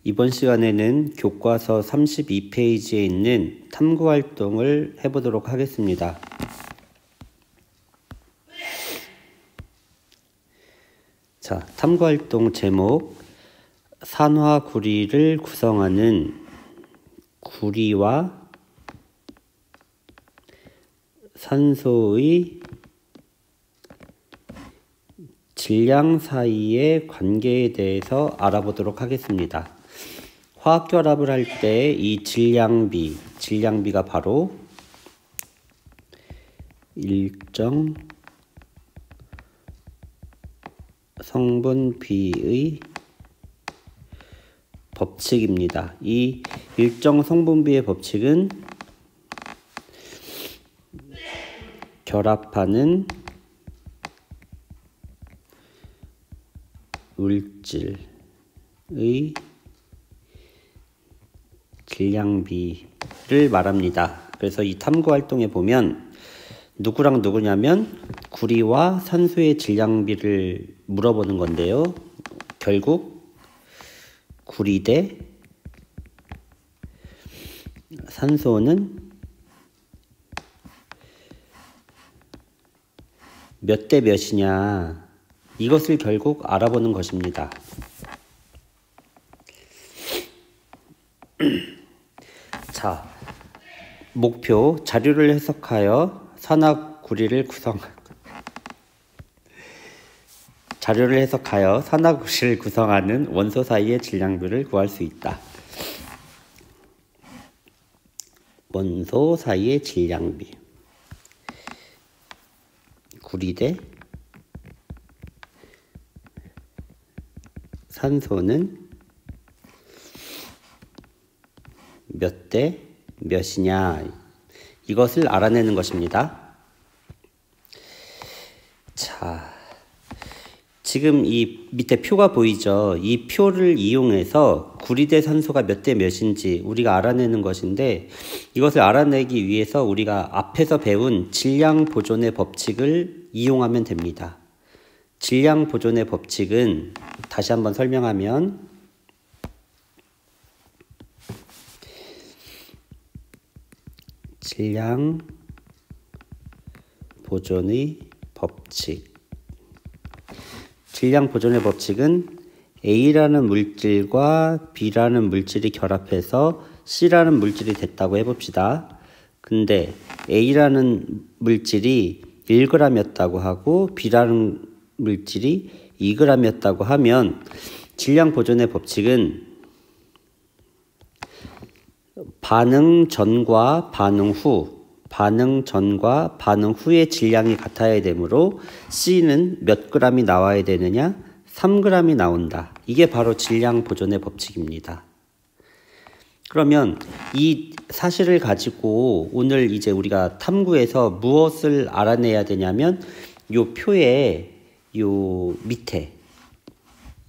이번 시간에는 교과서 32페이지에 있는 탐구활동을 해보도록 하겠습니다. 자, 탐구활동 제목, 산화구리를 구성하는 구리와 산소의 질량 사이의 관계에 대해서 알아보도록 하겠습니다. 화학결합을 할 때 이 질량비가 바로 일정 성분비의 법칙입니다. 이 일정 성분비의 법칙은 결합하는 물질의 질량비를 말합니다. 그래서 이 탐구활동에 보면 누구랑 누구냐면 구리와 산소의 질량비를 물어보는 건데요. 결국 구리 대 산소는 몇 대 몇이냐, 이것을 결국 알아보는 것입니다. 자, 목표, 자료를 해석하여 산화구리를 구성하는 원소 사이의 질량비를 구할 수 있다. 원소 사이의 질량비. 구리 대 산소는 몇 대 몇이냐, 이것을 알아내는 것입니다. 자, 지금 이 밑에 표가 보이죠? 이 표를 이용해서 구리 대 산소가 몇 대 몇인지 우리가 알아내는 것인데, 이것을 알아내기 위해서 우리가 앞에서 배운 질량 보존의 법칙을 이용하면 됩니다. 질량 보존의 법칙은 다시 한번 설명하면, 질량 보존의 법칙. 질량 보존의 법칙은 A라는 물질과 B라는 물질이 결합해서 C라는 물질이 됐다고 해봅시다. 근데 A라는 물질이 1g이었다고 하고 B라는 물질이 2g이었다고 하면 질량 보존의 법칙은 반응 전과 반응 후의 질량이 같아야 되므로 C는 몇 g이 나와야 되느냐? 3g이 나온다. 이게 바로 질량 보존의 법칙입니다. 그러면 이 사실을 가지고 오늘 이제 우리가 탐구에서 무엇을 알아내야 되냐면, 요 표에 요 밑에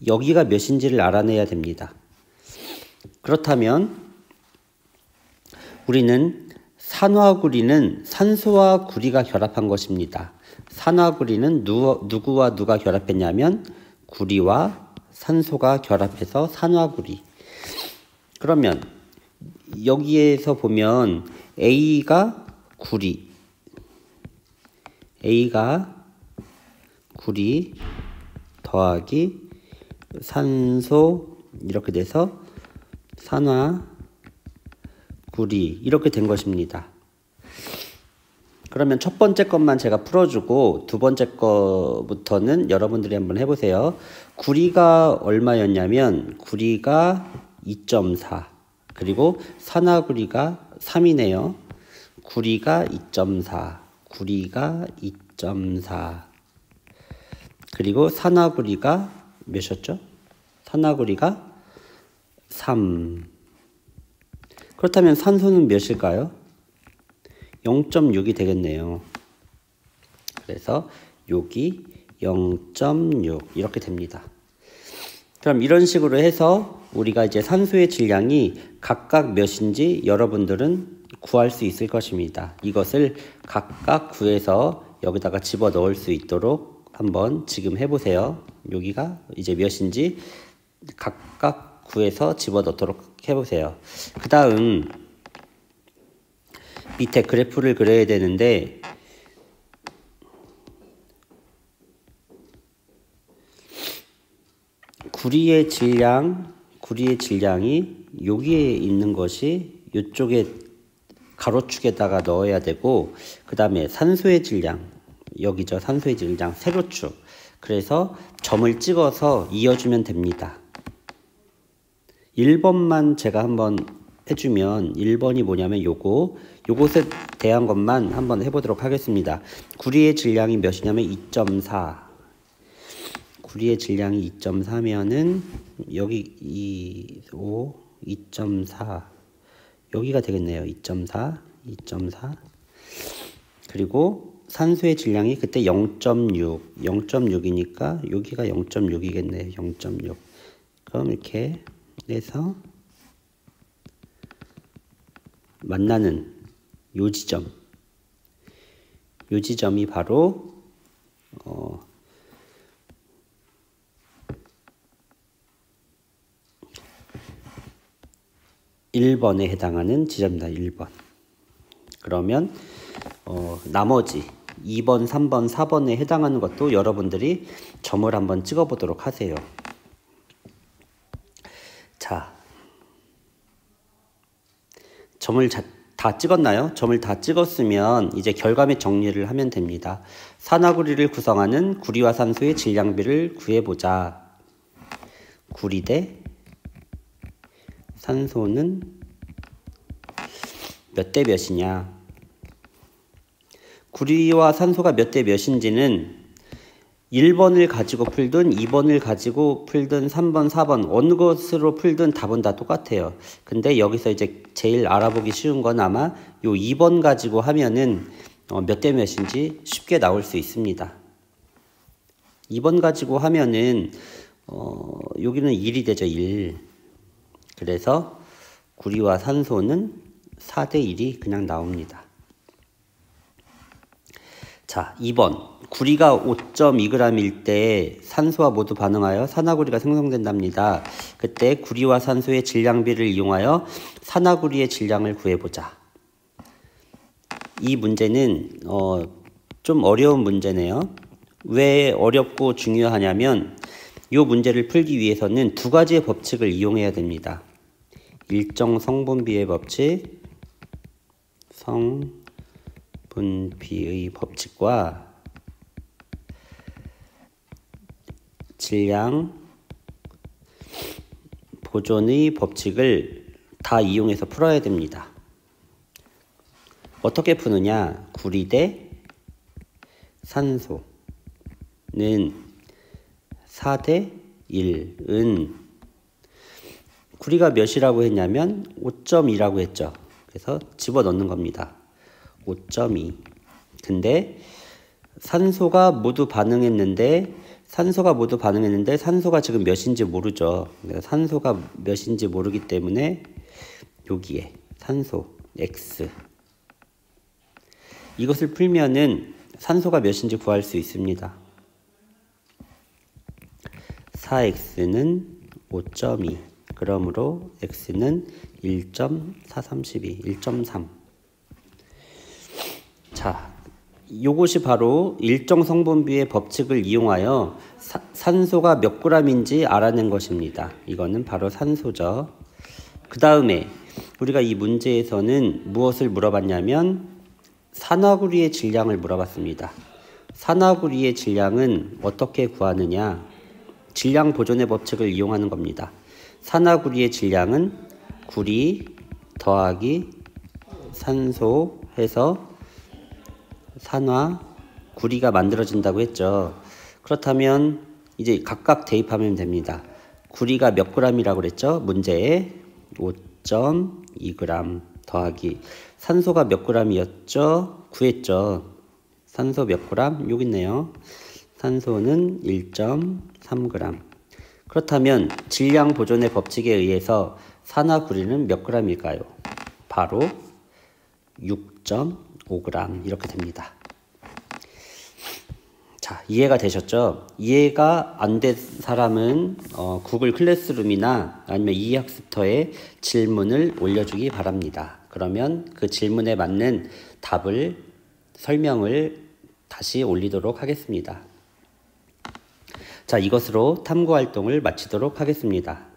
여기가 몇인지를 알아내야 됩니다. 그렇다면 우리는 산화구리는 산소와 구리가 결합한 것입니다. 산화구리는 누구와 누가 결합했냐면 구리와 산소가 결합해서 산화구리. 그러면 여기에서 보면 A가 구리 더하기 산소, 이렇게 돼서 산화구리, 이렇게 된 것입니다. 그러면 첫 번째 것만 제가 풀어주고 두 번째 거부터는 여러분들이 한번 해보세요. 구리가 얼마였냐면 구리가 2.4, 그리고 산화구리가 3이네요. 구리가 2.4, 그리고 산화구리가 몇이었죠? 산화구리가 3. 그렇다면 산소는 몇일까요? 0.6이 되겠네요. 그래서 여기 0.6 이렇게 됩니다. 그럼 이런 식으로 해서 우리가 이제 산소의 질량이 각각 몇인지 여러분들은 구할 수 있을 것입니다. 이것을 각각 구해서 여기다가 집어 넣을 수 있도록 한번 지금 해보세요. 여기가 이제 몇인지 각각 구해서 집어넣도록 해보세요. 그 다음 밑에 그래프를 그려야 되는데 구리의 질량이 여기에 있는 것이 이쪽에 가로축에다가 넣어야 되고, 그 다음에 산소의 질량, 여기죠. 산소의 질량 세로축. 그래서 점을 찍어서 이어주면 됩니다. 1번만 제가 한번 해주면, 1번이 뭐냐면 요것에 대한 것만 한번 해보도록 하겠습니다. 구리의 질량이 몇이냐면 2.4. 구리의 질량이 2.4면은 여기 2.4 여기가 되겠네요. 2.4 그리고 산소의 질량이 그때 0.6이니까 여기가 0.6이겠네요. 0.6. 그럼 이렇게 해서 만나는 요 지점이 바로 1번에 해당하는 지점이다. 1번. 그러면 나머지 2번, 3번, 4번에 해당하는 것도 여러분들이 점을 한번 찍어 보도록 하세요. 자, 점을 다 찍었나요? 점을 다 찍었으면 이제 결과물 정리를 하면 됩니다. 산화구리를 구성하는 구리와 산소의 질량비를 구해보자. 구리 대 산소는 몇 대 몇이냐. 구리와 산소가 몇 대 몇인지는 1번을 가지고 풀든 2번을 가지고 풀든 3번, 4번 어느 것으로 풀든 답은 다 똑같아요. 근데 여기서 이제 제일 알아보기 쉬운 건 아마 요 2번 가지고 하면은 몇 대 몇인지 쉽게 나올 수 있습니다. 2번 가지고 하면은 여기는 1이 되죠. 1. 그래서 구리와 산소는 4대 1이 그냥 나옵니다. 자, 2번. 구리가 5.2g일 때 산소와 모두 반응하여 산화구리가 생성된답니다. 그때 구리와 산소의 질량비를 이용하여 산화구리의 질량을 구해보자. 이 문제는 좀 어려운 문제네요. 왜 어렵고 중요하냐면 이 문제를 풀기 위해서는 두 가지의 법칙을 이용해야 됩니다. 일정 성분비의 법칙, 성분비의 법칙과 질량 보존의 법칙을 다 이용해서 풀어야 됩니다. 어떻게 푸느냐? 구리 대 산소는 4대 1은 구리가 몇이라고 했냐면 5.2라고 했죠. 그래서 집어넣는 겁니다. 5.2. 근데 산소가 모두 반응했는데 산소가 지금 몇인지 모르죠. 산소가 몇인지 모르기 때문에 여기에 산소 X 이것을 풀면은 산소가 몇인지 구할 수 있습니다. 4x는 5.2 그러므로 x는 1.432 1.3. 자, 요것이 바로 일정 성분비의 법칙을 이용하여 산소가 몇 g인지 알아낸 것입니다. 이거는 바로 산소죠. 그 다음에 우리가 이 문제에서는 무엇을 물어봤냐면 산화구리의 질량을 물어봤습니다. 산화구리의 질량은 어떻게 구하느냐? 질량 보존의 법칙을 이용하는 겁니다. 산화구리의 질량은 구리 더하기 산소 해서 산화구리가 만들어진다고 했죠. 그렇다면 이제 각각 대입하면 됩니다. 구리가 몇 g이라고 그랬죠? 문제에 5.2g 더하기 산소가 몇 g이었죠? 구했죠. 산소 몇 g? 여기 있네요. 산소는 1.3g. 그렇다면 질량 보존의 법칙에 의해서 산화구리는 몇 g일까요? 바로 6.5g 이렇게 됩니다. 자, 이해가 되셨죠? 이해가 안 된 사람은 구글 클래스룸이나 아니면 이학습터에 질문을 올려주기 바랍니다. 그러면 그 질문에 맞는 답을 설명을 다시 올리도록 하겠습니다. 자, 이것으로 탐구 활동을 마치도록 하겠습니다.